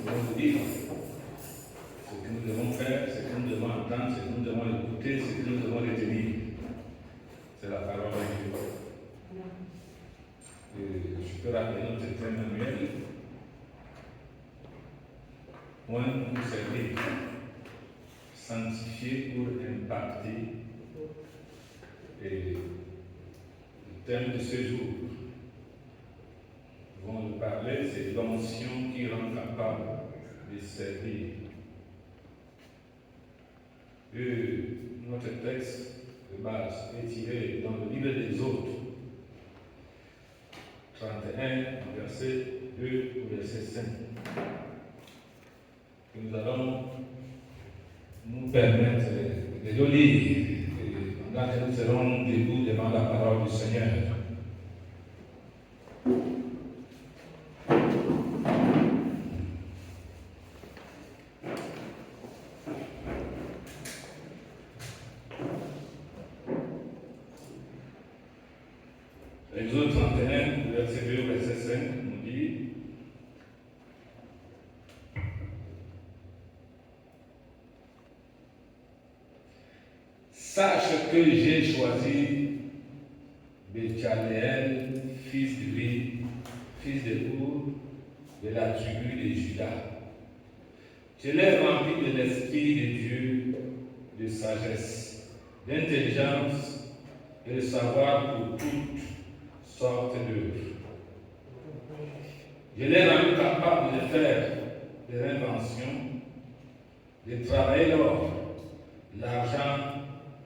devons vivre. Ce que nous devons faire, ce que nous devons entendre, ce que nous devons écouter, ce que nous devons retenir. C'est la parole de Dieu. Je peux rappeler notre thème annuel. Point pour servir, sanctifier pour impacter. Et le thème de ce jour, nous allons nous parler, c'est l'onction qui rend capable de servir. Notre texte de base est tiré dans le livre des Autres, 31, verset 2 au verset 5. Que nous allons nous permettre de le lire pendant que nous serons debout devant la parole du Seigneur. Exode 31, verset 2 au verset 5, nous dit: Sache que j'ai choisi Béthaléel, fils de Ri, fils de Our, de la tribu de Juda. Je l'ai rempli de l'Esprit de Dieu, de sagesse, d'intelligence et de savoir pour toutes sortes d'œuvres. Je l'ai rendu capable de faire des inventions, de travailler l'or, l'argent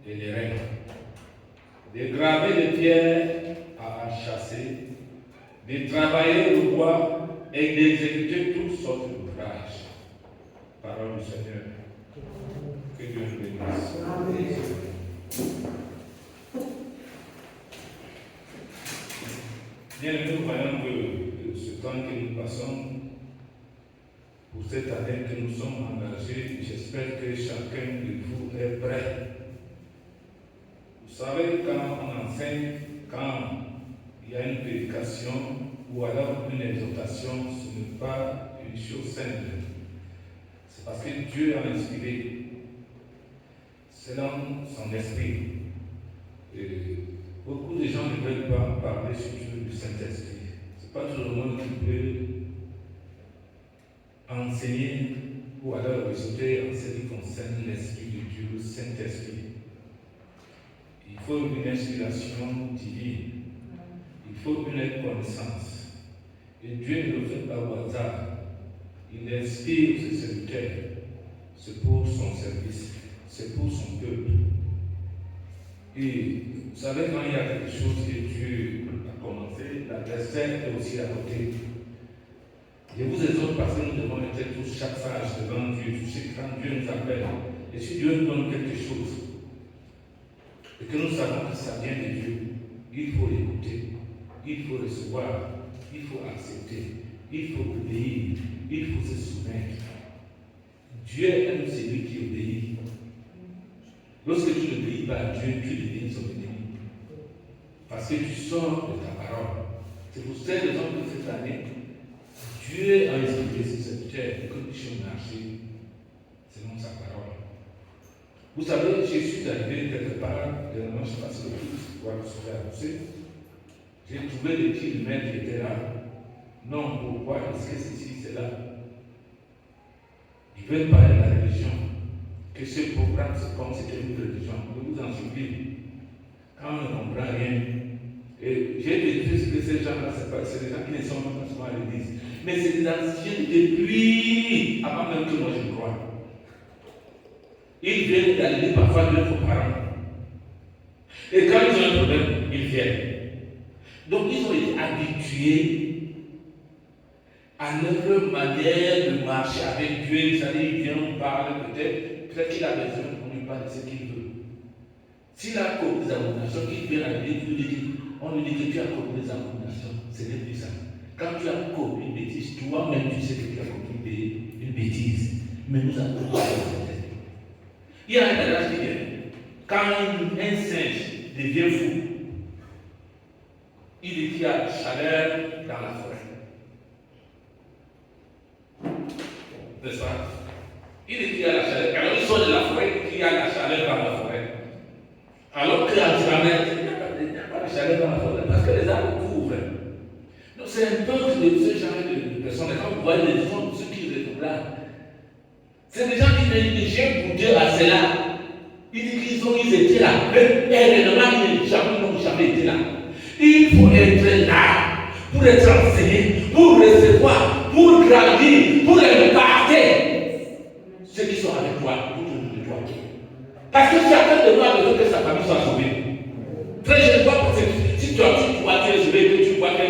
et les reins, de graver les pierres à enchâsser, de travailler le bois et d'exécuter toutes sortes d'ouvrages. Parole du Seigneur. Que Dieu nous bénisse. Amen. Bien, nous voyons que ce temps que nous passons, pour cette année que nous sommes engagés, j'espère que chacun de vous est prêt. Vous savez, quand on enseigne, quand il y a une prédication ou alors une exhortation, ce n'est pas une chose simple. C'est parce que Dieu a inspiré, selon son esprit. Et beaucoup de gens ne veulent pas parler surtout du Saint-Esprit. Ce n'est pas tout le monde qui peut enseigner ou alors résoudre en ce qui concerne l'Esprit de Dieu, le Saint-Esprit. Il faut une inspiration divine. Il faut une connaissance. Et Dieu ne le fait pas au hasard. Il inspire ses serviteurs. C'est pour son service. C'est pour son peuple. Et vous savez, quand il y a quelque chose que Dieu a commencé, la destin est aussi à côté. Je vous exhorte parce que nous devons être tous chaque phase devant Dieu. Tu sais, quand Dieu nous appelle, et si Dieu nous donne quelque chose, et que nous savons que ça vient de Dieu, il faut l'écouter, il faut recevoir, il faut accepter, il faut obéir, il faut se soumettre. Dieu aime celui qui obéit. Lorsque tu n'obéis pas à Dieu, tu deviens son ennemi. Parce que tu sors de ta parole. C'est pour cette raison que cette année, Dieu a inspiré ses serviteurs pour que nous puissions marcher selon sa parole. Vous savez, je suis arrivé quelque part, dernièrement, je passe le tout, voir le soleil pousser. J'ai trouvé des kilomètres qui étaient là. Non, pourquoi est-ce que ceci, c'est là? Ils veulent parler de la religion. Que ce programme, c'est comme si c'était une religion. Je vous en supplie. Quand on ne comprend rien, et j'ai décrit ce que ces gens-là, c'est des gens qui ne sont pas souvent à l'église. Mais c'est des anciens depuis avant même que moi je croie. Ils viennent d'arriver parfois de vos parents. Et quand ils ont un problème, ils viennent. Donc ils ont été habitués à leur manière de marcher avec Dieu. Il vient, on parle peut-être qu'il a besoin qu'on lui parle de ce qu'il veut. S'il a commis des abominations, il vient à l'église, on lui dit que tu as commis des abominations. Ce n'est plus ça. Quand tu as commis une bêtise, toi-même tu sais que tu as commis une bêtise. Mais nous avons commis une bêtise. Il y a un adage qui dit, quand un singe devient fou, il dit qu'il y a chaleur dans la forêt. n'est-ce pas? Il dit qu'il y a la chaleur. Alors il sort de la forêt, qu'il y a la chaleur dans la forêt. Alors que la mer, il n'y a pas de chaleur dans la forêt parce que les arbres couvrent. Donc c'est un peu de ce genre de personnes. Quand vous voyez les gens, ceux qui retrouvent là, c'est des gens qui ne gênent pour Dieu à cela. Il dit qu'ils étaient là. Mais réellement, ils n'ont jamais été là. Il faut être là pour être enseigné, pour recevoir, pour grandir, pour imparter ceux qui sont avec toi, autour de toi. Parce que chacun de nous a besoin que sa famille soit sauvée. Très jeune, si toi tu vois que tu vois que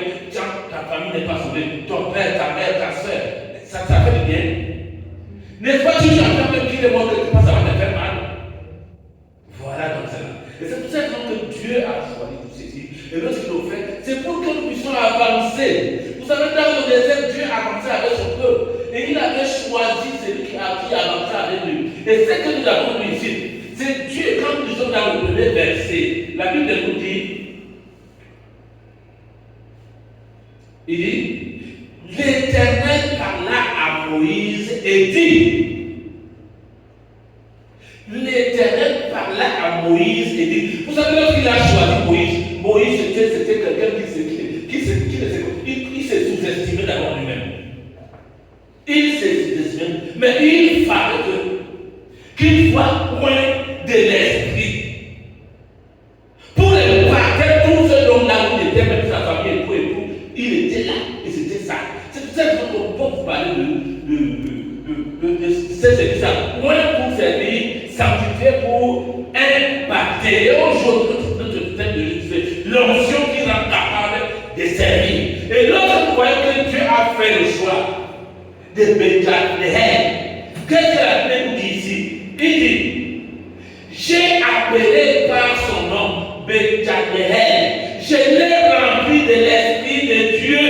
ta famille n'est pas sauvée, ton père, ta mère, ta soeur, ça fait du bien. N'est-ce pas, tu entends même qu'il est mort quelque part, ça va te faire mal. Voilà comme ça. Et c'est pour ça que Dieu a choisi tout ceci. Et lorsqu'il nous fait, c'est pour que nous puissions avancer. Vous savez, dans le désert, Dieu a avancé avec son peuple. Et il avait choisi celui qui a avancé avec lui. Et c'est que nous avons lu ici. C'est Dieu, quand nous sommes dans le premier verset, la Bible nous dit, il dit, l'Éternel parla à Moïse et dit, l'Éternel parla à Moïse et dit, vous savez, lorsqu'il a choisi Moïse c'était quelqu'un qui s'est sous-estimé d'abord lui-même. Il s'est sous-estimé, mais il fallait qu'il soit loin de l'esprit. Pour imparter tout ce dont là où il était, même sa famille et tout, il était là et c'était ça. C'est pour ça qu'on peut vous parler de c'est ça. Loin pour servir, sanctifier pour impacter. Et aujourd'hui, notre système de justice, l'onction qui rend capable de servir. Et lorsque vous voyez que Dieu a fait le choix de Bethléem, qu'est-ce que la Bible dit ici? Il dit, j'ai appelé par son nom Bethléem. Je l'ai rempli de l'Esprit de Dieu,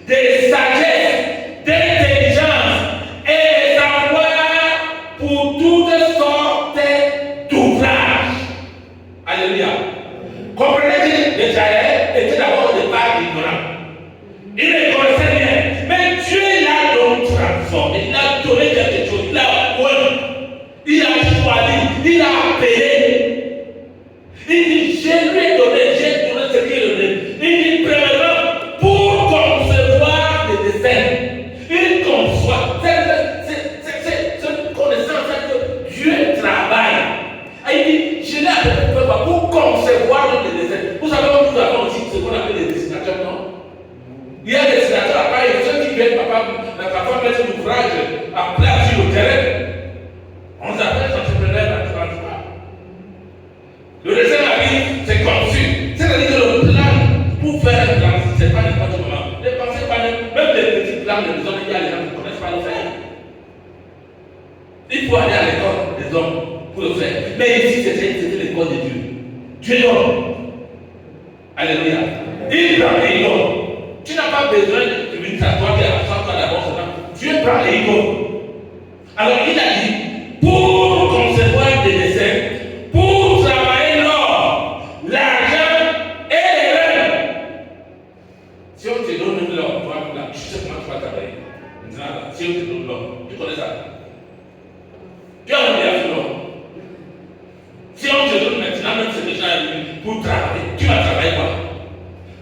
de sagesse, d'intelligence et de savoir pour toutes sortes d'ouvrages. Alléluia. Comprenez que Bethléem était d'abord au départ ignorant. Il ne connaissait rien. Mais Dieu l'a donc transformé. Il a donné quelque chose. Il a ouvert. Il a choisi, il a appelé. Il dit, je lui ai donné ce qu'il a donné. Il dit, premièrement, pour concevoir des desseins. Il conçoit. C'est une connaissance que Dieu travaille. Il dit, je l'ai appelé pour concevoir des desseins. Vous savez, nous avons aussi ce qu'on appelle des dessinateurs, non? Il y a des dessinateurs à part, il y a ceux qui viennent, papa mettre l'ouvrage à plat sur le terrain. On s'appelle entrepreneur en tout cas. Le dessin arrive, c'est conçu. C'est-à-dire que le plan, pour faire un plan, ce n'est pas n'importe comment. Ne pensez pas, même les petits plans des hommes, il y a les gens qui ne connaissent pas le faire. Il faut aller à l'école des hommes pour le faire. Mais ici, c'était l'école de Dieu. Dieu donne. Alléluia. Il prend et il donne. Tu n'as pas besoin d'une toi qui a toi d'abord. Dieu prend et il donne. Alors il a dit, pour concevoir des desseins, pour travailler l'or, l'argent et les reins. Si on te donne l'or, tu sais comment tu vas travailler. Maintenant, si on te donne l'or, tu connais ça. Tu as envie de l'or. Si on te donne maintenant, même c'est déjà pour travailler, tu vas travailler quoi?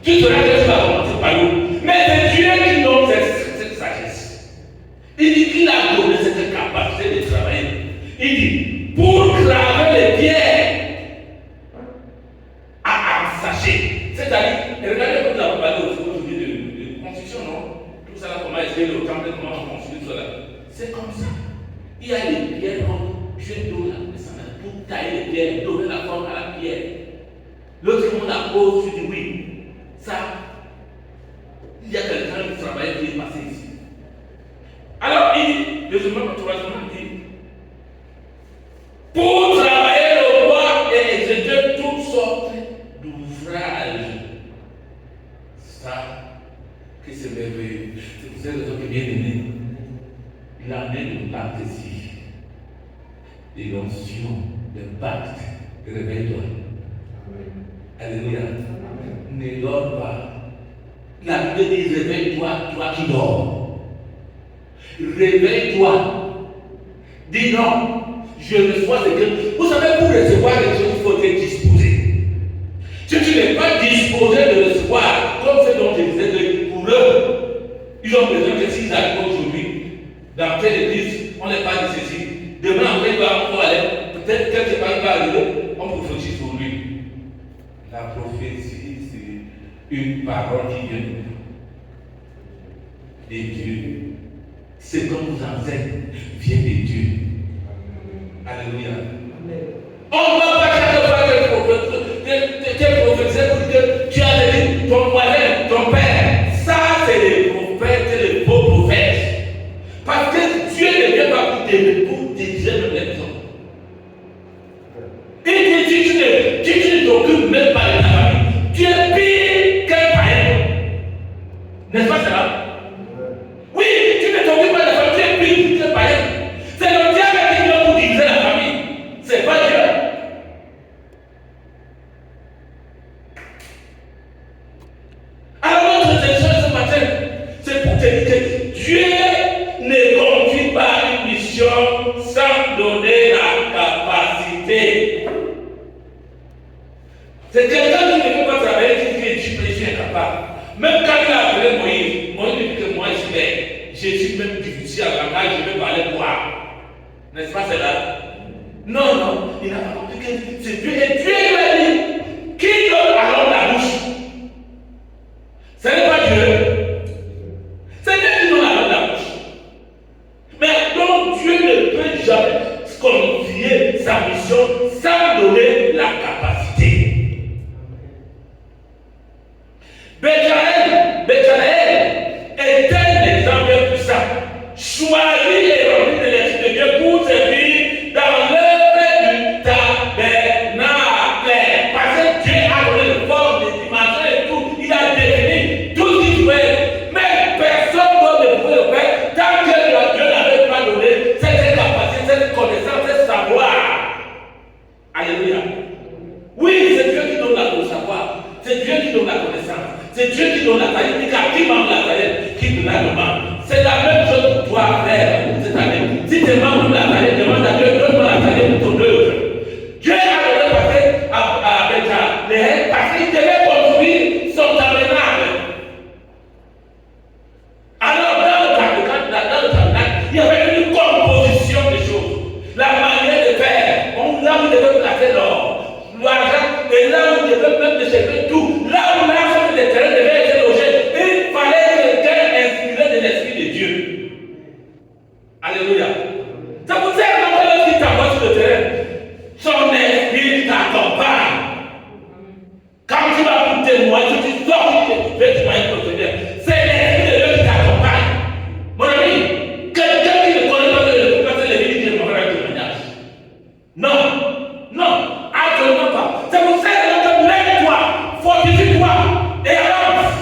Tu te rends que tu vas commencer par où? Mais c'est Dieu qui donne cette sagesse. Il dit qu'il a donné cette capacité de travailler. Il dit, pour graver les pierres à ensacher. C'est-à-dire, regardez comme nous avons parlé aujourd'hui de construction, non? Tout ça là, comment est-ce que le temple, comment on construit cela? C'est comme ça. Il y a des pierres comme Dieu donne pour tailler les pierres, donner la forme à la pierre. L'autre monde la pose, tu dis oui. Ça, il y a quelqu'un qui travaille qui est passé ici. Alors, il dit, deuxièmement, troisièmement, il dit, pour travailler le bois et exécuter toutes sortes d'ouvrages. Ça, que c'est merveilleux. C'est pour cette raison que bien aimé, il amène la désir, et l'onction, le pacte, réveille-toi. Alléluia. Ne dors pas. La Bible dit réveille-toi, toi qui dors. Réveille-toi. Dis non. Je reçois ce que. Vous savez, pour recevoir les choses, il faut être disposé. Si tu n'es pas disposé de recevoir, comme ce dont je disais, que pour eux, ils ont besoin que s'ils arrivent aujourd'hui, dans telle église, on n'est pas nécessaire. Demain, après, on va aller, peut-être quelque part, il va arriver, on prophétise sur lui. La prophétie, c'est une parole qui vient de Dieu. C'est comme vous enseigne, vient de Dieu. Alléluia. On ne va pas chaque fois que prophétiser pour dire que tu as dit ton voisin, ton père. Ça, c'est les prophètes, c'est les faux prophètes. Parce que Dieu ne vient pas pour diriger même les maisons. Il dit tu ne t'occupes même pas de ta famille. Tu es pire qu'un païen. N'est-ce pas cela? Oui, tu ne t'occupes pas de la famille, tu es pire qu'un païen. C'est le diable qui vient pour diriger la famille. C'est pas Dieu. Alors notre intention ce matin, c'est pour te dire que Dieu ne conduit pas une mission sans donner la capacité. C'est quelqu'un qui ne peut pas travailler, qui dit que je suis incapable. Même quand il a appelé Moïse, Moïse dit que moi je suis même difficile à langage, je vais parler quoi? N'est-ce pas cela? Non, il n'a pas compris que c'est Dieu. Et Dieu lui a dit, qui donne alors la bouche? Ce n'est pas Dieu. C'est Dieu qui donne alors la bouche. Mais donc Dieu ne peut jamais confier sa mission sans donner la capacité. Béthanaël est un exemple puissant. Choisi et rempli de l'Esprit de Dieu pour servir dans l'œuvre du tabernacle. Parce que Dieu a donné le forme, les dimensions et tout. Il a défini tout ce qu'il fait. Mais personne ne pouvait le faire tant que Dieu n'avait pas donné cette capacité, cette connaissance, ce savoir. Alléluia. Oui, c'est Dieu qui donne le savoir. C'est Dieu qui donne la connaissance. C'est Dieu qui donne la taille. Qui manque la taille, qui donne la demande. C'est la même chose pour toi, frère, cette année. Si tu demandes la taille, demande à Dieu, donne-moi la taille pour ton œuvre. Dieu a donné à Béthanaël parce qu'il devait construire son tabernacle. Alors, dans le tabernacle, il y avait une composition des choses. La manière de faire, là où il devait placer l'or, l'argent, et là où il devait même décharger tout, là où l'argent des terrains devait être logé, il fallait quelqu'un inspiré de l'Esprit de Dieu. Alléluia. Ça vous sert quand lorsqu'il t'envoie sur le terrain, son esprit t'accompagne. Quand tu vas pour témoigner, tu sors, tu fais témoigner pour te dire, c'est l'Esprit de Dieu qui t'accompagne. Mon ami, quelqu'un qui ne connaît pas de passer les minutes, il ne va pas faire témoignage. Non, absolument pas. Ça vous sert quand lève-toi, fortifie-toi et avance.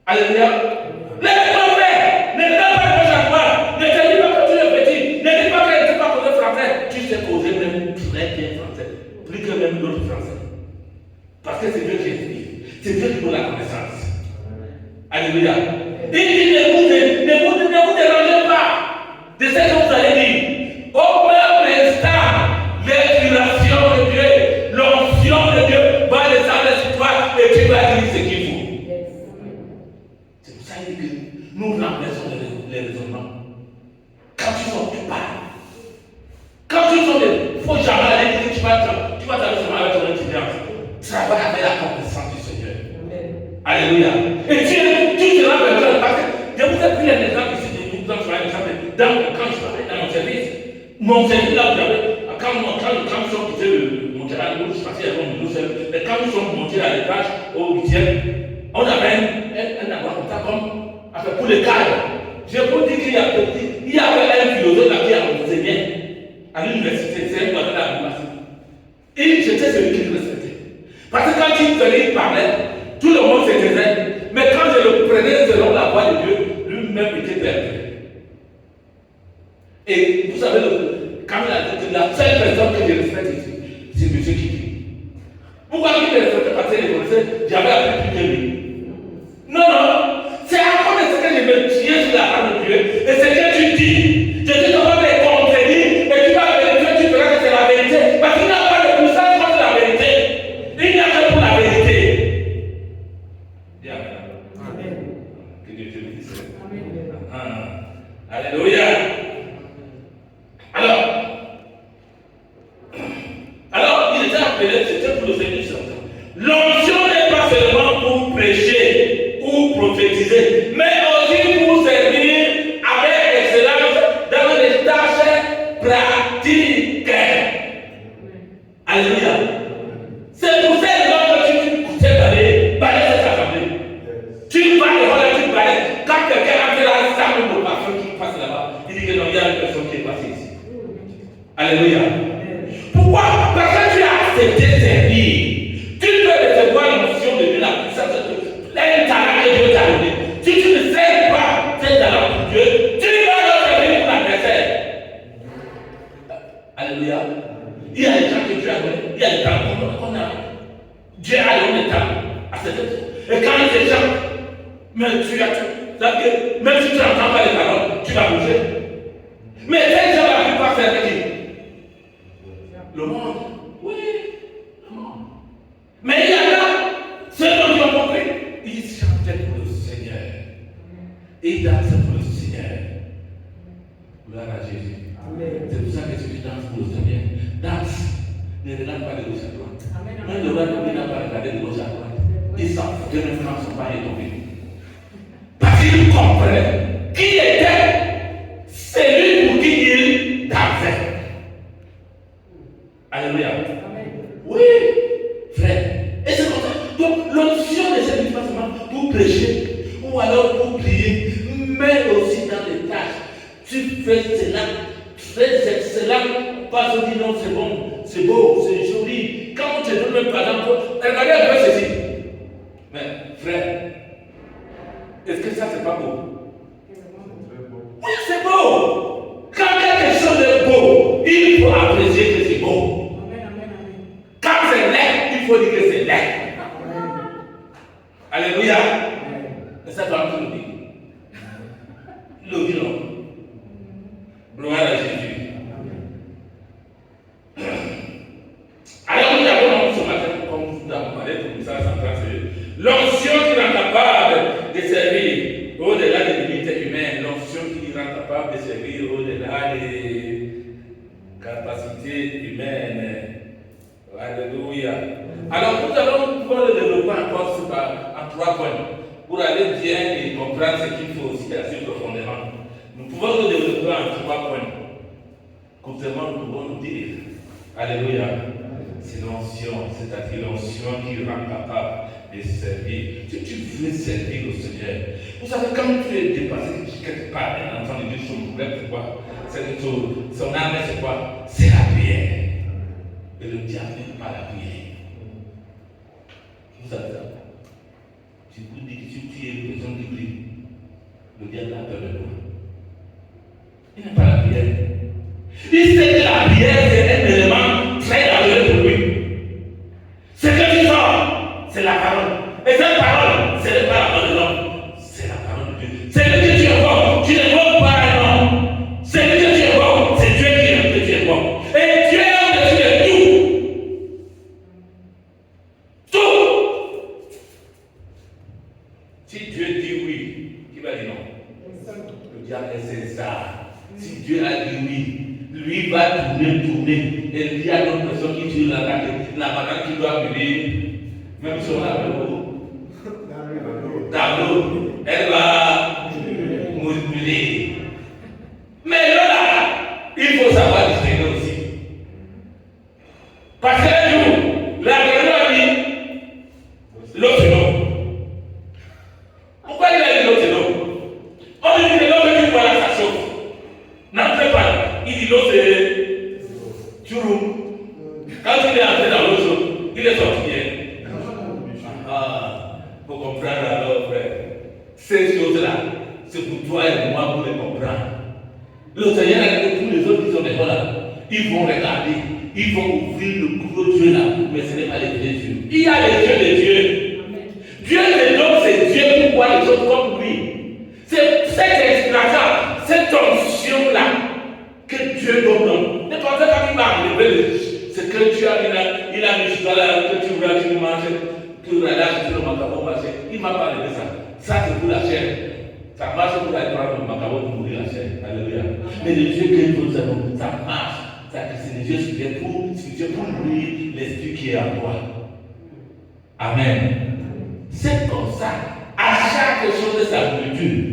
Alléluia. Lève-toi, frère. Ne donne pas de chaque fois. Ne te dis pas que tu es petit. Ne dis pas que tu ne sais pas causer français. Tu sais causer même très bien français. Plus que même d'autres français. Parce que c'est Dieu qui inspire. C'est Dieu qui donne la connaissance. Alléluia. Il dit ne vous dérangez pas de ce que vous allez dire. Au même instant, l'inspiration de Dieu, l'onction de Dieu va descendre sur toi et tu vas dire ce qu'il faut. C'est pour ça qu'il dit que nous remplaçons les raisonnements. Quand tu sors, tu parles. Quand tu sors, il ne faut jamais aller dire que tu vas t'aller seulement avec ton intelligence. Travaille avec la connaissance du Seigneur. Alléluia. Et tu seras quelqu'un. Parce que je vous ai pris un exemple ici, je vous en ferai un exemple. Quand je travaillais dans mon service là, vous avez, quand nous sommes quittés monter à l'eau, je suis parti à Rome, mais quand nous sommes montés à l'étage, au 8e, on avait un endroit comme ça, comme pour les cadres. Je peux dire qu'il y avait un philosophe là qui a enseigné à l'université, c'est un qui avait la université. Et j'étais celui qui le respectait. Parce que quand il venait, il parlait, tout le monde se taisait, mais quand je le prenais selon la voix de Dieu, lui-même était perdu. Et vous savez, quand il a dit que la seule personne que je respecte ici, c'est M. Kiki. Pourquoi il ne respectait pas ses connaissances? J'avais appris plus que lui. Non, c'est à cause de ce que je me tiens sur la parole Et ce que tu dis, je suis capable de contredire et tu vas vérifier, tu verras que c'est la vérité. Parce qu'il n'y a pas de puissance contre la vérité. Il n'y a que pour la vérité. Dis Amen. Que Dieu te bénisse. Alléluia. Alors, il était appelé, c'était pour le Seigneur. L'onction n'est pas seulement pour prêcher ou prophétiser, mais aussi pour servir avec excellence dans les tâches pratiques. Alléluia. C'est pour ces gens que tu sais balayer cette assemblée. Tu vas le voir, tu balayes. Quand quelqu'un a fait la salle de parfum qui passe là-bas, il dit que non, il y a une personne qui est passée ici. Alléluia. Pourquoi? Parce que tu as accepté de servir. Tu peux recevoir l'onction de Dieu, la puissance de Dieu, un talent que Dieu t'a donné. Si tu ne sers pas cet talent pour Dieu, tu vas le servir pour l'adversaire. Alléluia. Il y a des gens que Dieu a donné, il y a des temps qu'on a. Dieu a donné des temps à cette personne. Et quand ces gens, même tu as tout, même si tu n'entends pas les paroles, tu vas bouger. Mais ces gens la plupart faire qui? Le monde. Oui, le monde. Mais il y en a, ceux qui ont compris, ils chantaient pour le Seigneur. Et ils dansaient pour le Seigneur. Gloire à Jésus. Amen. C'est pour ça que ceux qui dansent pour le Seigneur, danse. Ne regarde pas de gauche à droite. Même le roi n'a pas regardé de gauche à droite. Ils savent que les femmes ne sont pas tombés. Parce qu'ils comprenaient qui était celui pour qui il dansait. Alléluia. Oui, frère. Et c'est comme ça. Donc, l'onction ne sert pas seulement pour prêcher ou alors pour prier, mais aussi dans les tâches. Tu fais cela, très excellent, pas se dire non, c'est bon, c'est beau, c'est joli. Quand on te donne même par exemple, regardez un peu ceci. Mais, frère, est-ce que ça, c'est pas beau? Oui, c'est beau. Quand quelque chose est beau, il faut apprécier que c'est beau. Quand c'est laid, il faut dire que c'est laid. Alléluia. Et ça doit tout le dire. Le dire non. Gloire à Jésus. Alors nous avons ce matin, comme nous avons parlé pour ça, l'onction qui rend capable de servir au-delà des limites humaines, l'onction qui rend capable de servir au-delà des capacités humaines. Alléluia. Alors nous allons pouvoir le développer encore en 3 points pour aller bien et comprendre ce qu'il faut aussi assez profondément. Nous pouvons le développer en 3 points. Contrairement, nous pouvons nous dire alléluia. C'est l'onction, c'est-à-dire l'onction qui rend capable de servir. Si tu veux servir le Seigneur, vous savez, quand tu es dépassé quelque part, un enfant de Dieu, son problème, c'est quoi? Son âme, c'est quoi? C'est la prière. Et le diable n'est pas la prière. Vous savez ça? Si vous dites que si tu es une personne qui prie, le diable a peur de toi. Il n'est pas la prière. Il sait que la prière, c'est un élément très dangereux pour lui. Ce que tu sors, c'est la parole. Et cette parole, ce n'est pas la parole de l'homme, c'est la parole de Dieu. C'est le que tu invoques. Tu n'invoques pas un homme. C'est le que tu invoques, c'est Dieu qui tu invoques. Et Dieu est au-dessus de tout. Tout. Si Dieu dit oui, qui va dire non? Le diable est ça. Si Dieu a dit oui, lui va tourner. Et il y a d'autres personnes qui tirent la banane qui doit brûler. Même si on a dans l'eau, elle va brûler. Mais là, il faut savoir distinguer aussi. Parce qu'un jour, la grenade dit l'autre non. Pourquoi il a dit l'autre non? On lui dit que l'autre dit voilà, ça chauffe. N'entrez pas. Il dit l'autre c'est Chouroum. Quand il est entré dans l'eau chaude, il est sorti bien. Pour comprendre alors, frère. Ces choses-là, c'est pour toi et pour moi pour les comprendre. Le Seigneur a dit que tous les autres qui sont déjà là, ils vont regarder, ils vont ouvrir le gros Dieu là, mais ce n'est pas les vrais dieux. Il y a les dieux des dieux. Dieu de l'homme, c'est Dieu pour voir les choses comme lui. C'est cette inspiration, a mis sur la que tu ouvres, tu manges, tu relâches sur le macaron marché. Il m'a parlé de ça. Ça, c'est pour la chair. Ça marche pour aller prendre le macaron pour nourrir la chair. Alléluia. Mais le Dieu que nous avons, ça marche. C'est le Dieu spirituel pour nourrir l'esprit qui est en toi. Amen. C'est comme ça. À chaque chose de sa nourriture.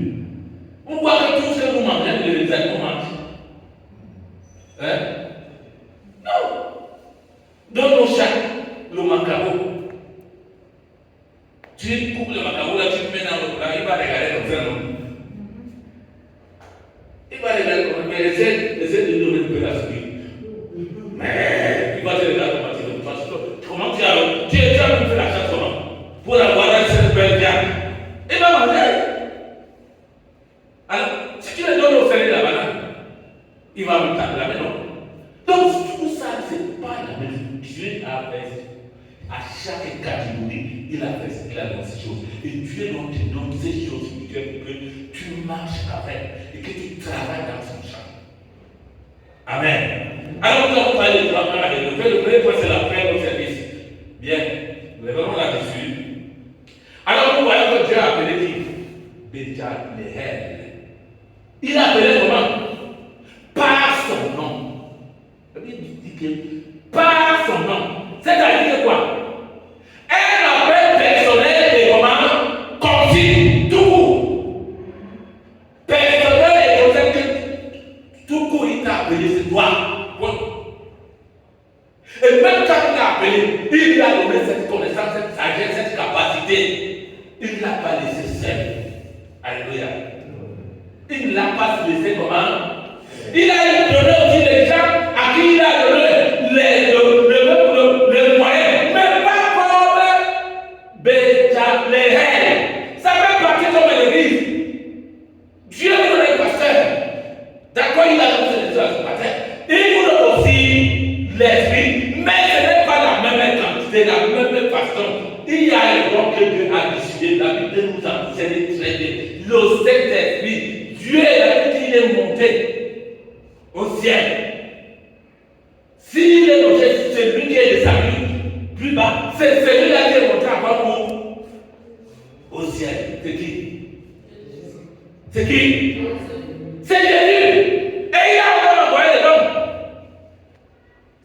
Vous voyez que tout ce que vous mangez, les animaux mangent. Hein? Non. Dans nos chats, le macaron. Tu coupes le macaron, là, tu le mets dans le plat, il va regarder comme ça, non? Il va regarder comme ça, mais essaie de nous récupérer la souris. Mais il va te regarder comment tu le fais. Comment tu as fait la chasse pour avoir cette belle viande? Il va manger. Alors, si tu le donnes au fermier la banane, il va me taper la maison. Donc, tout ça, c'est pas la même chose. Dieu a fait à chaque catégorie, il a fait ce qu'il a dans ces choses. Et Dieu te donne ces choses spirituelles pour que tu marches avec et que tu travailles dans son champ. Amen. Alors, nous allons parler de travail avec le premier point, c'est la paix au service. Bien, nous revenons là-dessus. Alors, nous voyons que Dieu a appelé qui? Béthalel. Il a appelé comment? Par son nom. Il dit que par son nom. C'est-à-dire que quoi? Un appel personnel et comment? Confie tout court. Personnel et confie que tout court, il t'a appelé, c'est toi. Et même quand il t'a appelé, il lui a donné cette connaissance, cette sagesse, cette capacité. Il ne l'a pas laissé seul. Alléluia. Il ne l'a pas laissé comment? Il a donné aussi les gens à qui il a donné les moyens, mais pas comme Béthalel. Ça fait partie comme l'église. Dieu vous donne un pasteur. D'accord, il a donné les choses ce matin. Il vous donne aussi l'esprit, mais ce n'est pas la même quantité, la même façon. Il y a un don que Dieu a décidé. La Bible nous enseigne très bien. Le Saint-Esprit, Dieu il est monté au ciel. S'il est monté, c'est lui qui est descendu plus bas. C'est celui-là qui est monté encore où? Au ciel. C'est qui? C'est qui? C'est Jésus. Et il a encore envoyé les dons.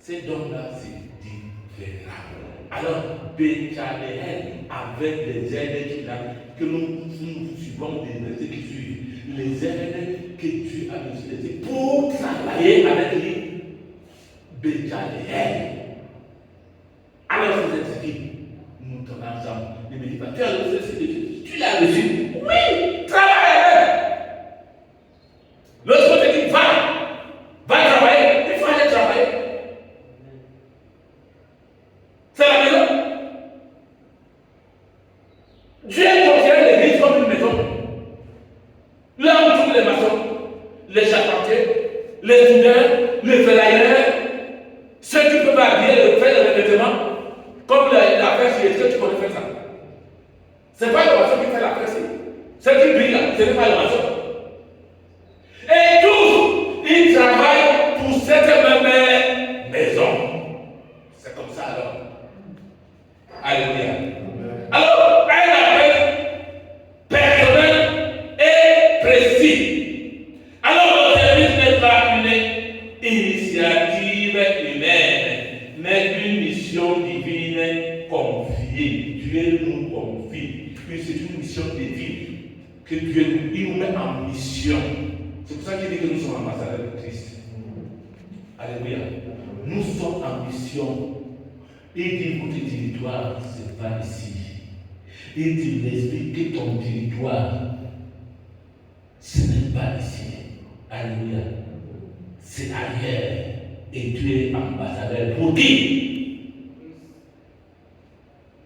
Ces dons-là, c'est différent. Alors, Béthalel, avec les aides qu'il a, que nous suivons des versets qui suivent, les aides que Dieu a utilisées pour travailler avec lui, Béthalel. Alors, vous êtes qui? Nous travaillons ensemble. Il me dit, tu as reçu ce Dieu. Tu l'as reçu? Oui, travaille avec. L'autre côté dit, va travailler. Il faut aller travailler. C'est la maison. Dieu considère l'église comme une maison. Là où tous les maçons, les charpentiers, les soudeurs, les ferrailleurs, ceux qui peuvent habiller, faire le revêtement, comme la presse, est-ce que tu connais faire ça? Ce n'est pas le maçon qui fait la presse. Ceux qui brillent là, ce n'est pas le maçon. Et tous, ils travaillent pour cette même maison. C'est comme ça alors. Alléluia. Alors, un appel personnel et précis. Alors, le service n'est pas une initiative humaine, mais une mission divine confiée. Dieu nous confie. C'est une mission divine que Dieu nous met en mission. C'est pour ça qu'il dit que nous sommes ambassadeurs de Christ. Alléluia. Nous sommes en mission. Il dit, votre territoire, c'est pas ici. Il dit, l'esprit que ton territoire, ce n'est pas ici. Alléluia. C'est ailleurs. Et tu es ambassadeur pour qui?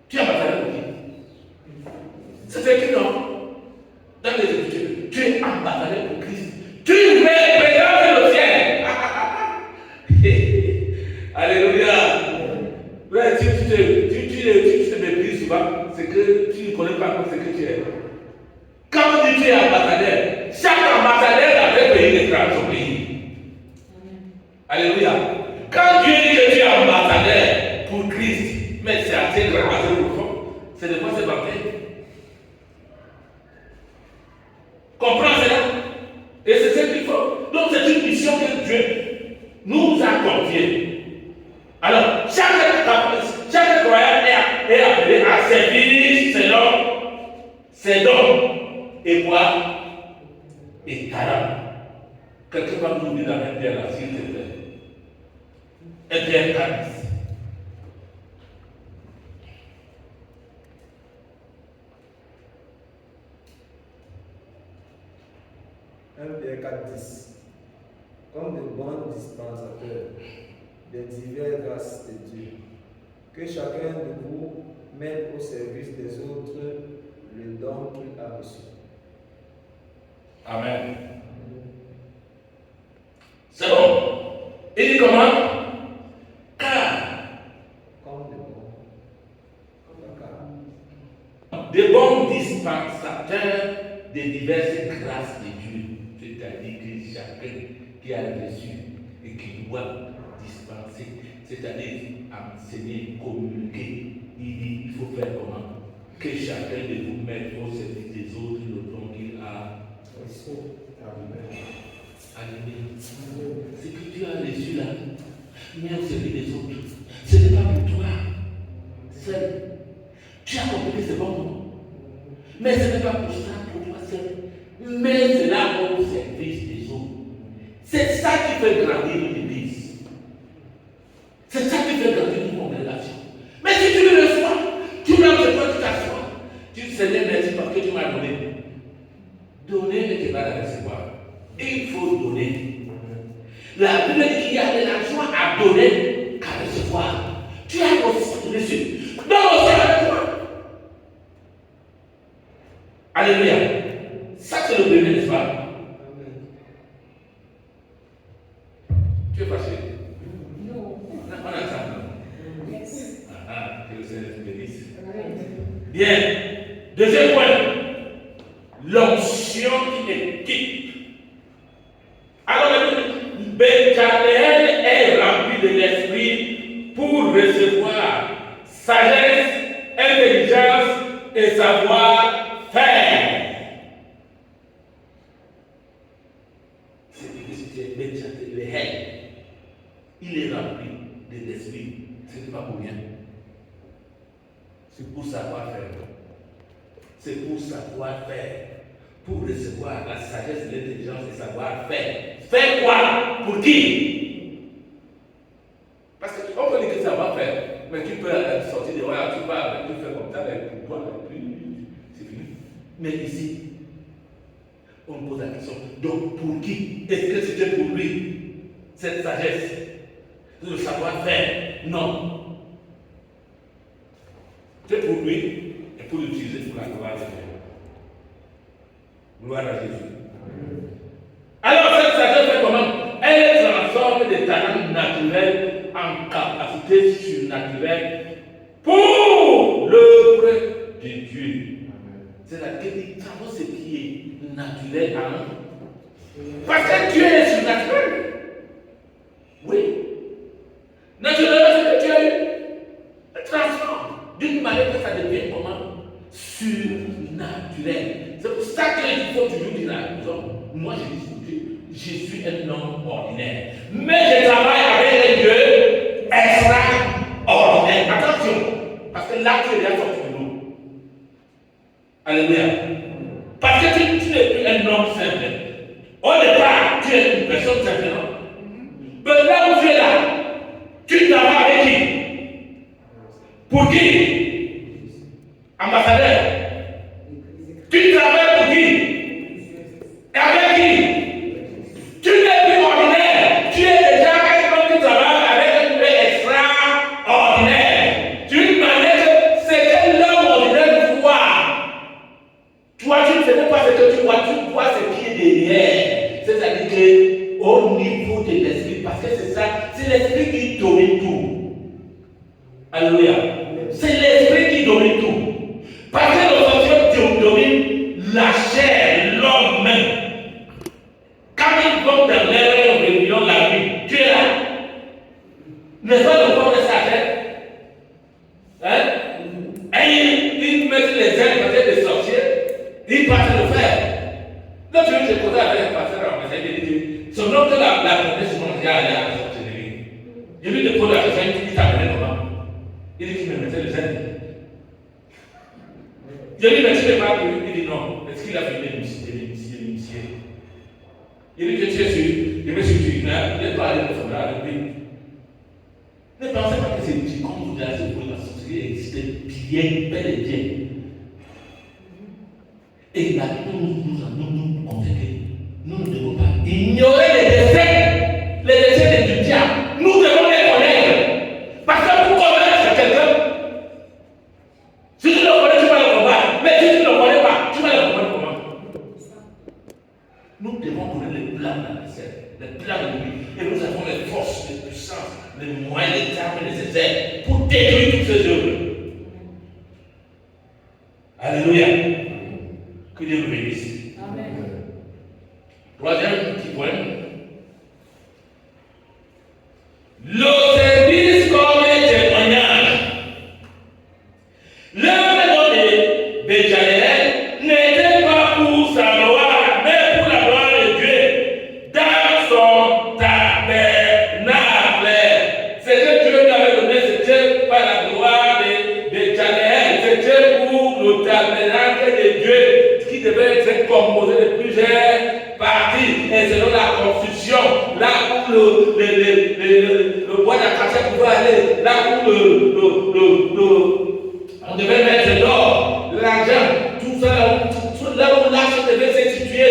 Tu es ambassadeur pour qui? C'est qui non? Dans les Écritures, tu es ambassadeur pour Christ. Tu représentes le ciel. Alléluia. Ouais, tu te méprises souvent, c'est que tu ne connais pas encore ce que tu es. Quand on dit que tu es ambassadeur, chaque ambassadeur dans un pays déclare son pays. Alléluia. Quand Dieu dit que tu es ambassadeur pour Christ, Comprends cela? Et c'est ce qu'il faut. Donc c'est une mission que Dieu nous a confiée. Alors, chaque croyant est appelé à servir ses dons. Et quoi? Et talent. Quelqu'un va nous dire dans un Pierre là, s'il te plaît. Un Pierre 4. 1 Pierre 4:10. Comme de bons dispensateurs des diverses grâces de Dieu, que chacun de vous mette au service des autres le don qu'il a reçu. Amen. C'est bon. Il dit comment? Car Comme de bons. des bons dispensateurs des diverses grâces de Dieu. C'est-à-dire que chacun qui a reçu et qui doit dispenser, c'est-à-dire enseigner, communiquer, il faut faire comment? Que chacun de vous mette au service des autres le don qu'il a reçu. Alléluia. Ce que tu as reçu là, mets au service des autres. Ce n'est pas pour toi seul. Tu as compris que c'est bon, non? Mais ce n'est pas pour ça, pour toi seul. Mais c'est là au service des autres. C'est ça qui fait grandir l'église. C'est ça qui fait grandir une congrégation. Mais si tu le reçois, tu l'as de toi, tu t'assois. Tu dis, Seigneur, merci parce que tu m'as donné. Donner et tu vas la recevoir. Il faut donner. La Bible dit qu'il y a de l'argent à donner qu'à recevoir. Tu as reçu. Donc, c'est avec toi. Alléluia. Ça, c'est le premier, n'est-ce pas? Tu es fâché? Non. On a ça, non? Yes. Que le Seigneur te bénisse. Bien. Deuxième point. L'onction qui équipe. Alors, Béchamel est rempli de l'esprit pour recevoir sagesse, intelligence et savoir-faire. C'est Béchamel. Il est rempli de l'esprit. Ce n'est pas pour rien. C'est pour savoir faire. C'est pour savoir faire. Pour recevoir la sagesse, l'intelligence et savoir faire. Faire quoi? Pour qui? Parce qu'on peut dire que ça va faire, mais tu peux sortir de là, tu vas, tu fais comme ça, pour toi, puis c'est fini. Mais ici, on pose la question, donc pour qui? Est-ce que c'était pour lui, cette sagesse, le savoir-faire? Non. C'est pour lui et pour l'utiliser pour la gloire de Dieu. Gloire à Jésus. Alors, cette sagesse fait comment? Elle transforme des talents naturels en capacités surnaturelles pour l'œuvre de Dieu. C'est-à-dire qu'il transforme ce qui est naturel en. Parce que Dieu est surnaturel. Oui. Naturellement, ce que tu as eu, elle transforme d'une manière que ça devient comment? Surnaturel. C'est pour ça qu'il faut toujours dire à la maison, moi je suis un homme ordinaire. Mais je travaille avec un Dieu extraordinaire. Attention, parce que là tu es déjà sorti de nous. Alléluia. Parce que tu n'es plus un homme simple. Au départ, tu es une personne simple, non? Mais là où tu es là, tu travailles avec qui? Pour qui? Ambassadeur. Tu travailles pour qui? Et avec qui? Tu n'es plus ordinaire. Tu es déjà un homme qui travaille avec un Dieu extraordinaire. D'une manière que c'est que l'homme ordinaire voit. Toi, tu ne sais pas ce que tu vois ce qui est derrière. C'est-à-dire qu'au niveau de l'esprit, parce que c'est ça, c'est l'esprit qui domine tout. Alléluia. C'est l'esprit qui domine tout. Parce que l'autorité domine la chair, l'homme même. Quand ils vont dans leur réunion la nuit, tu es là. N'est-ce pas le corps de sa tête? Hein? Et ils mettent les ailes peut-être des sorciers, ils partent le faire. Le Son homme de la promesse, il y a la sorcellerie. Je lui ai demandé à quelqu'un qui t'amenait comment. Il dit qu'il me mettait le zèle. Je lui ai dit, mais tu n'es pas cru. Il dit non. Est-ce qu'il a fait l'initié? Il dit que tu es sûr. Je me suis dit, il n'est pas allé au fondement avec lui. Ne pensez pas que c'est dit comme vous l'avez pour la sorcellerie existait bien, bel et bien. Et là, nous convainquons. Nous ne devons pas ignorer les essais du diable. Nous devons les connaître. Parce que pour connaître quelqu'un, si tu le connais, tu vas le combattre. Mais si tu ne le connais pas, tu vas le combattre comment? Nous devons connaître les plans de l'adversaire, les plans de lui. Et nous avons les forces, les puissances, les moyens, les armes nécessaires pour détruire toutes ces œuvres. Alléluia. Que Dieu vous bénisse. Amen. Troisième petit point. Le service comme témoignage. L'œuvre de Béjaël n'était pas pour sa gloire, mais pour la gloire de Dieu dans son tabernacle. Ce que Dieu lui avait donné, c'était pas la gloire de Béjaël, c'était pour le tabernacle de Dieu qui devait être composé de plusieurs parties. Et selon la construction, là où le bois d'acacia pouvait aller, là où on devait mettre l'or, l'argent, tout ça, là où l'arche devait se situer.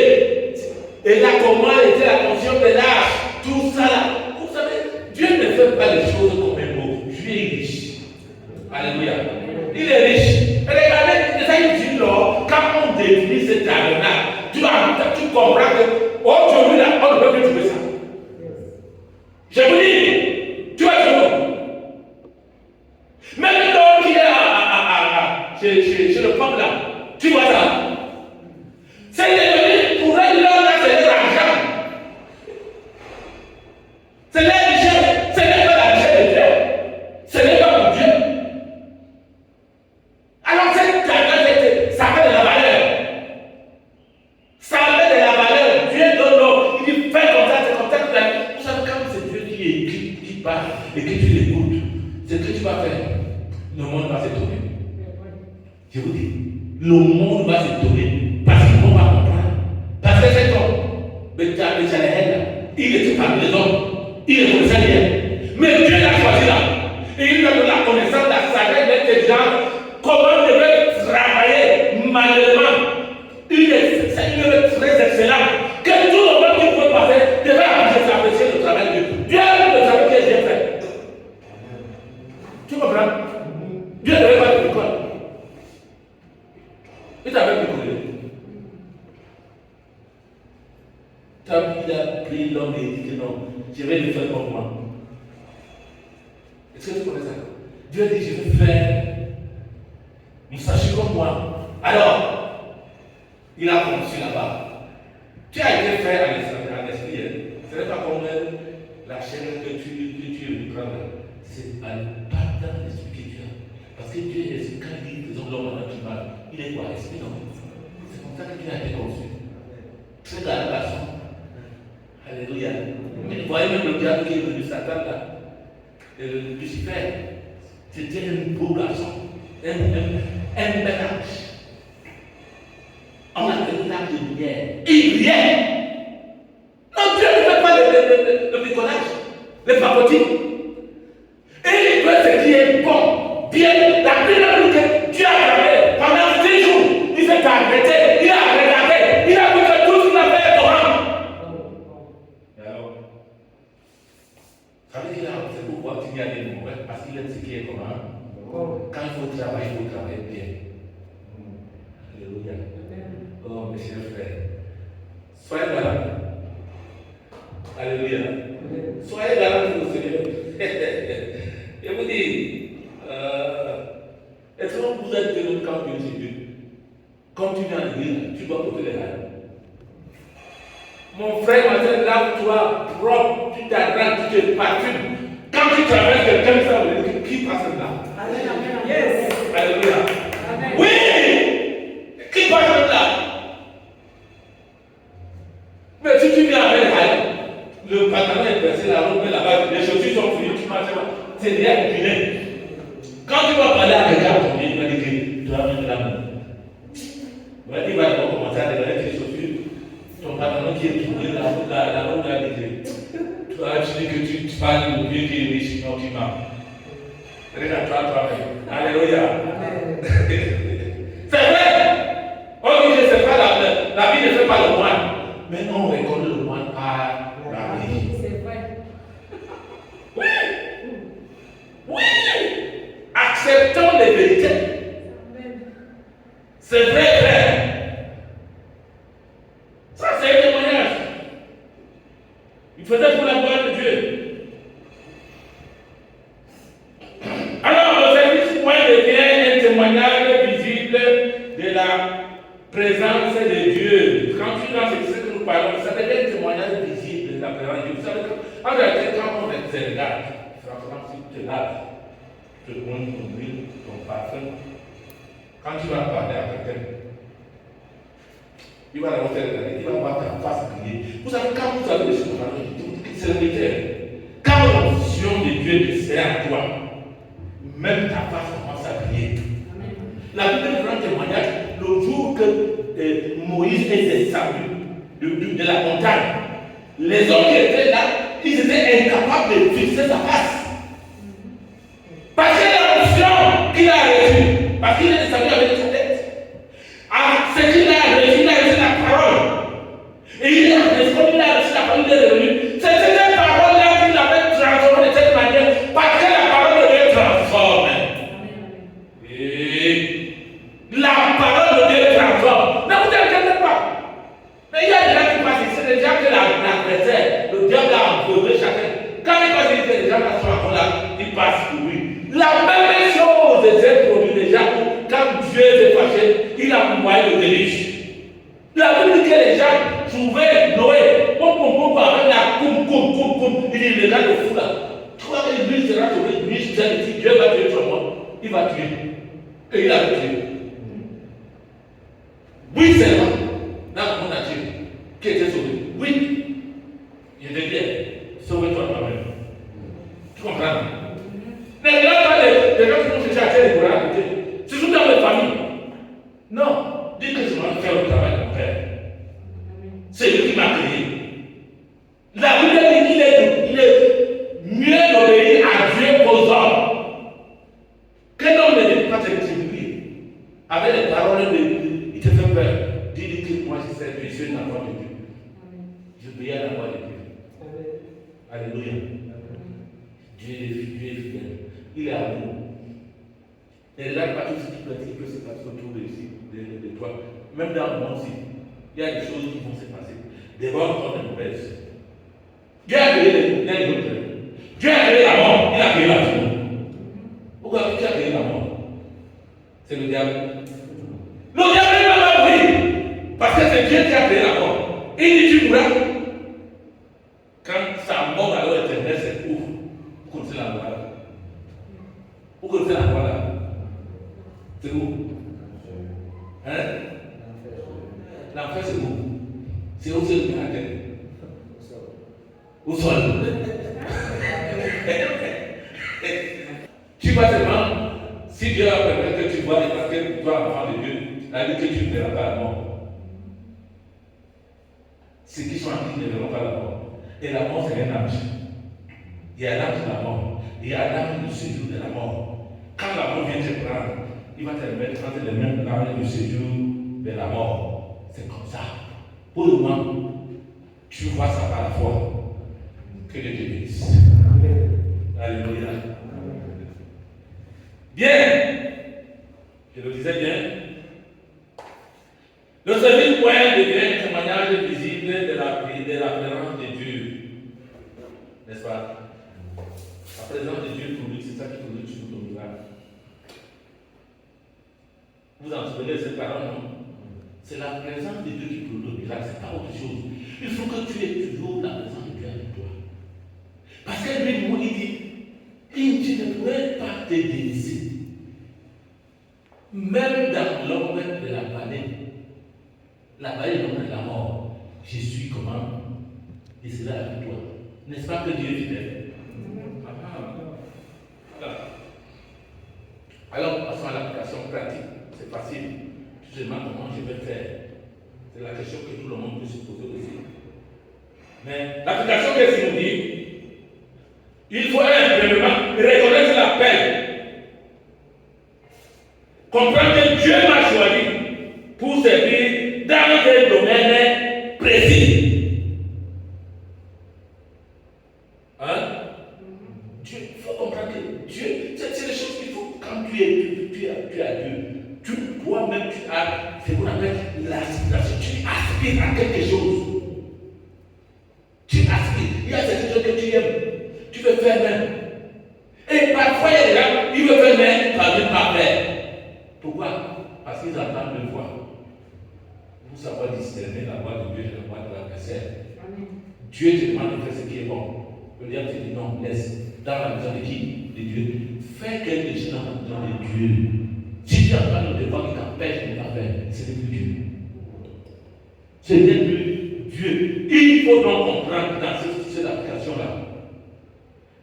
Et là, comment était la construction de l'arche, tout ça là. Vous savez, Dieu ne fait pas les choses comme un mot. Dieu est riche. Alléluia. Il est riche. Et regardez, c'est ça qu'il dit là, quand on définit ce tabernacle, tu comprends que aujourd'hui là, on ne peut plus trouver ça. Je vous dis, tu vas trouver. Même l'homme qui est chez le peuple là, tu vois ça. C'est devenu pour eux, l'homme là, c'est l'argent. C'est leur richesse, ce n'est pas la richesse de Dieu. Ce n'est pas pour Dieu. Alors cette tabernacle, ça fait de la valeur. Ça fait de la valeur. Dieu donne l'eau. Il dit fais comme ça, c'est comme ça que tu as. Vous savez, quand c'est Dieu qui parle et que tu l'écoutes, c'est ce que tu vas faire. Le monde va s'étonner. Je vous dis, le monde va s'étonner parce qu'ils vont pas comprendre. Parce que cet homme, Béjaël, il était parmi les hommes. Il est connaissait rien. Mais Dieu l'a choisi là. Et il lui a donné la connaissance, la sagesse, l'intelligence, comment il devait travailler manuellement. Il est très excellent. Que tout le monde qui peut passer devait apprécier le travail de Dieu. Dieu ne savait que j'ai fait. Tu comprends? Dieu n'avait pas de l'école. Il t'avait école. Il a pris l'homme et dit que non, je vais le faire pour moi. Est-ce que tu connais ça? Dieu a dit, je vais faire. Mais sachez comme moi. Alors, il a conçu là-bas. Tu as été fait à l'esprit. Ce n'est pas comme la chaîne que tu prends. C'est pas dans l'esprit que tu as. Parce que Dieu est esprit. Quand il dit que l'homme maintenant qui parle, il est quoi? Esprit, non? C'est comme ça que Dieu a été conçu. Très dans la façon. Alléluia. Mais vous voyez même le diable qui est venu Satan là. Lucifer, c'était un beau garçon, un mélange. On a fait une âme de lumière. Il brillait. Non, Dieu ne fait pas le bricolage, le papotis. Et il veut ce qui est bon, bien. La première fois que Dieu a regardé, pendant 6 jours, il s'est arrêté, il a regardé, il a vu que tout ce qu'il a fait est dormant. Et alors, ça veut dire c'est pourquoi tu gardes les mauvais, parce qu'il aime ce qui est comment. Quand il faut travailler bien. Alléluia. Oh, mes chers frères, soyez garants. Alléluia. Soyez garants pour le Seigneur. Je vous dis, est-ce que vous êtes tenu quand Dieu dit Dieu? Quand tu viens à l'église, tu dois porter les rêves. Mon frère, ma soeur, lave-toi propre, tu t'arranges, tu te parfumes. Quand tu traverses quelqu'un, ça veut dire qui passe là? Amen. Yes. Alléluia. Amen. Oui! Qui passe là? Mais si tu viens avec les rêves, les chaussures sont finies, tu marches, c'est déjà incliné. Quand tu vas parler à quelqu'un, il va dire que tu vas mettre la main. Il va commencer à regarder tes chaussures, ton pantalon qui est tourné, la roue là, tu vas dire que tu parles le Dieu qui est riche, non, tu marches. Regarde-toi toi-même. Alléluia. C'est vrai. On dit que c'est pas la vie ne fait pas le moine. Mais on reconnaît le moine par la vie. C'est vrai. Oui. Oui. Acceptons les vérités. C'est vrai, frère. Ça, c'est un témoignage. Il faisait pour la gloire de Dieu. Alors, le service point devient un témoignage visible de la présence de Dieu. Quand tu lances ce que nous parlons, ça devient un témoignage visible de la présence de Dieu. Vous savez, en réalité, quand on te regarde, franchement, si tu te laves, tu te prends ton huile, ton parfum, quand tu vas parler à quelqu'un, il va d'abord te regarder, il va voir ta face briller. Vous savez, quand vous avez des choses, c'est le critère. Quand l'onction de Dieu descend à toi, même ta face commence à briller. La Bible prend témoignage le jour que Moïse est descendu de la montagne. Les hommes qui étaient là, ils étaient incapables de fixer sa face. Parce que l'onction qu'il a reçue, parce qu'il est descendu avec sa tête. Ah, ce qu'il a reçu, il a reçu la parole. Et il a reçu la parole, il est revenu. C'est cette parole-là qu'il avait transformée de cette manière, parce que la parole devait transformer. Et la parole de Dieu transforme. Ne vous inquiétez pas. Mais il y a des gens qui passent ici, c'est des gens que l'adversaire, le diable a enlevé chacun. Quand il passe ici, les gens qui sont encore là, ils passent pour lui. La même chose s'est produite déjà quand Dieu s'est fâché, il a envoyé le déluge. La Bible dit que les gens trouvaient Noé, avec la coum, il dit, les gars de fou là. Tu crois que lui sera sauvé, lui, si Dieu va tuer sur moi, il va tuer. Et il a tué. Oui, c'est là. Dans le monde entier, qui était sauvé. Oui. Il était bien. Sauve-toi toi-même. Tu comprends? Mais là, les gens qui vont chercher à les courants à côté, ce sont dans les familles. Non. Dis que je vais faire le travail de mon père. C'est lui qui m'a créé. La Bible dit qu'il est mieux d'obéir à Dieu qu'aux hommes. Que l'homme ne dit pas de lui. Avec les paroles de il te fait peur. Dis que moi je sais que je suis un enfant de Dieu. Je obéis à la voix de Dieu. Alléluia. Dieu est fidèle. Il est amour. Et là, pas tout ce qui peut se passer autour de toi. Même dans le monde aussi, il y a des choses qui vont se passer. Des bonnes comme des mauvaises. Dieu a créé les Dieu a créé la mort, il a créé la vie. Pourquoi qui a créé la mort? C'est le diable. Le diable ne va pas mourir. Parce que c'est Dieu qui a créé la mort. Il dit tu mourras. Quand sa mort alors éternelle, c'est où? Vous connaissez la loi là. Vous connaissez la loi là. C'est où? Hein? L'enfer c'est où? C'est où c'est le caractère? Au sol. Tu vas seulement, si Dieu a permis que tu vois les parce que toi, enfant de Dieu, la vie que tu ne verras pas la mort. Ceux qui sont en vie ne verront pas la mort. Et la mort, c'est un âge. Il y a l'âge de la mort. Il y a l'âge du séjour de la mort. Quand la mort vient te prendre, il va te mettre entre les mains de l'âge du séjour de la mort. C'est comme ça. Pour le moment, tu vois ça par la foi. Que Dieu te bénisse. Alléluia. Bien. Je le disais bien. Le service point devient un témoignage visible de la présence de Dieu. N'est-ce pas? La présence de Dieu publique, c'est ça qui produit toujours le miracle. Vous en souvenez de cette parole, non? C'est la présence de Dieu qui produit le miracle, c'est pas autre chose. Il faut que tu aies toujours la présence de Dieu avec toi. Parce que lui, il dit, tu ne pourrais pas te délaisser. Même dans l'ombre de la vallée de l'ombre de la mort, je suis comment? Et c'est là avec toi. N'est-ce pas que Dieu est fidèle? Voilà. Alors, passons à l'application pratique. C'est facile. Tu te demandes comment je vais faire. C'est la question que tout le monde peut se poser aussi. Mais l'application, qu'est-ce qu'il nous dit? Il faut premièrement reconnaître l'appel. Comprendre que Dieu m'a choisi pour servir dans des domaines précis. Hein? Dieu, il faut comprendre que Dieu, c'est des choses qu'il faut, quand tu as Dieu, tu toi-même, tu as, c'est ce qu'on appelle l'aspiration. Tu aspires à quelque chose. Tu aspires. Il y a cette chose que tu aimes. Tu veux faire même. Et parfois, il y a des gens, ils veulent faire même, pas faire. Pourquoi? Parce qu'ils entendent une voix. Pour savoir discerner la voix de Dieu et la voix de l'adversaire. Dieu te demande de faire ce qui est bon. Le diable te dit non, laisse. Dans la maison de qui? De Dieu. Fais quelque chose dans la maison de Dieu. Si tu entends le devoir qui t'empêche de ne pas faire, ce n'est plus Dieu. Ce n'est plus Dieu. Il faut donc comprendre dans cette application-là.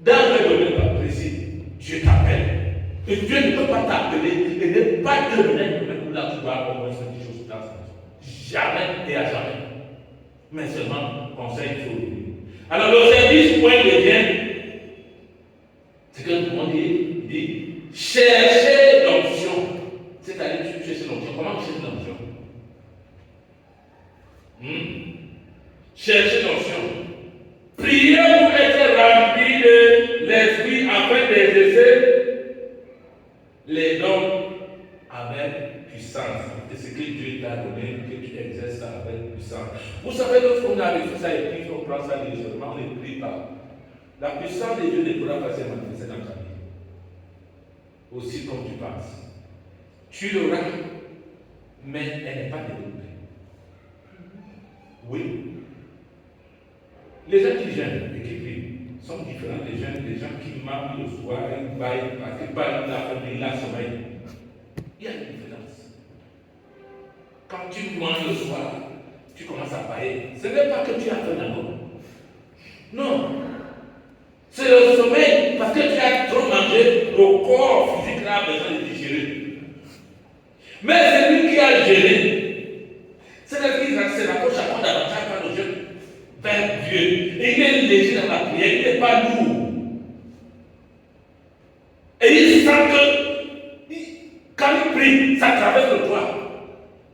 Dans un domaine précis, Dieu t'appelle. Et Dieu ne peut pas t'appeler et ne pas te donner le domaine où là tu dois au moins faire des choses dans sa maison. Jamais et à jamais. Mais seulement conseil il faut lui. Alors le service, point il vient, c'est que comment dire, il dit chercher l'onction. C'est-à-dire tu cherches l'onction. Comment chercher l'onction? Chercher l'onction. Priez pour être rempli de l'esprit afin d'exercer les dons avec puissance. C'est ce que Dieu t'a donné, que tu exerces ça avec puissance. Vous savez, lorsqu'on a reçu ça et puis on prend ça légèrement, on ne prie pas. La puissance de Dieu ne pourra pas se manifester dans ta vie. Aussi comme tu penses. Tu l'auras, mais elle n'est pas développée. Oui. Les gens qui gênent et qui prient sont différents des gens qui marchent le soir et baillent parce qu'ils baillent la famille, la sommeil. Il y a une différence. Quand tu manges le soir, tu commences à bailler. Ce n'est pas que tu as fait d'abord. Non. C'est le sommeil parce que tu as trop mangé, le corps physique a besoin de digérer. Mais celui qui a géré, c'est l'approche à prendre davantage par le jeûne vers Dieu. Il est léger dans la prière, il n'est pas lourd. Et il sent que quand il prie, ça traverse le toit.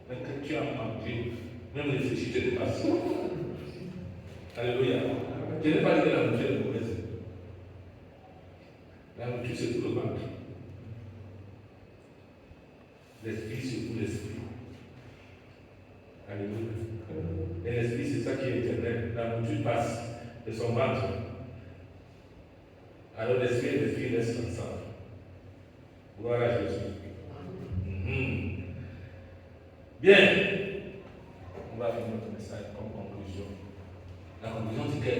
Mais quand tu as mangé, même réfléchir, tu te dépasses. Alléluia. Je n'ai pas dit que la nourriture est mauvaise. La nourriture, c'est tout le ventre. L'esprit, c'est tout l'esprit. Alléluia. Et l'esprit, c'est ça qui est éternel. La nourriture passe de son ventre. Alors l'esprit et l'esprit restent ensemble. Gloire à Jésus. Bien. On va finir notre message comme conclusion. La conclusion, c'est que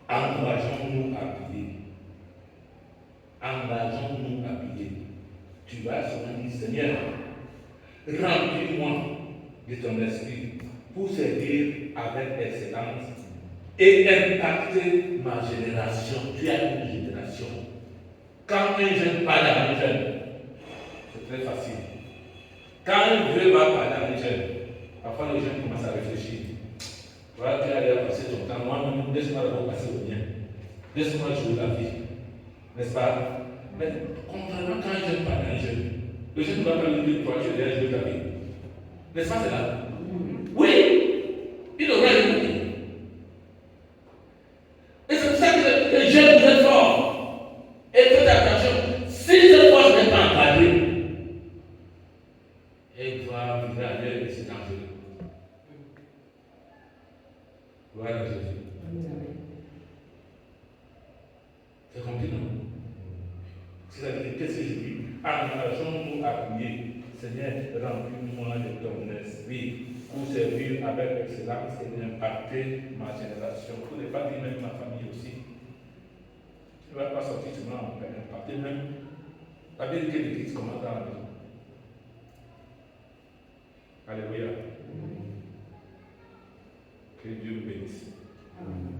engageons-nous à prier. Engageons-nous à prier. Tu vas seulement dire, Seigneur, remplis-moi de ton esprit pour servir avec excellence et impacter ma génération. Tu as une génération. Quand un jeune parle à un jeune, c'est très facile. Quand un vieux va parler à un jeune, parfois les jeunes commencent à réfléchir. Voilà, tu as passer ton temps. Moi-même, laisse-moi d'abord passer au bien. Laisse-moi jouer la vie. N'est-ce pas? Mais contrairement quand un jeune parle à un jeune, le jeune ne va pas lui dire toi, tu es jouer ta vie. N'est-ce pas cela? Oui! Il aura écouté. Et c'est pour ça que les jeunes vous êtes forts. Et faites attention. Si cette force n'est pas encadrée, elle va vivre ailleurs et c'est dangereux. Gloire à Jésus. C'est compris, non? C'est-à-dire, qu'est-ce que je dis? Engageons-nous à prier. Seigneur, remplis-moi de ton esprit pour servir avec excellence et impacter ma génération. Pour ne pas dire même ma famille aussi. Tu ne vas pas sortir seulement en impacter même. La Bible dit que l'Église commence dans la maison. Alléluia. Que Dieu vous bénisse. Amen.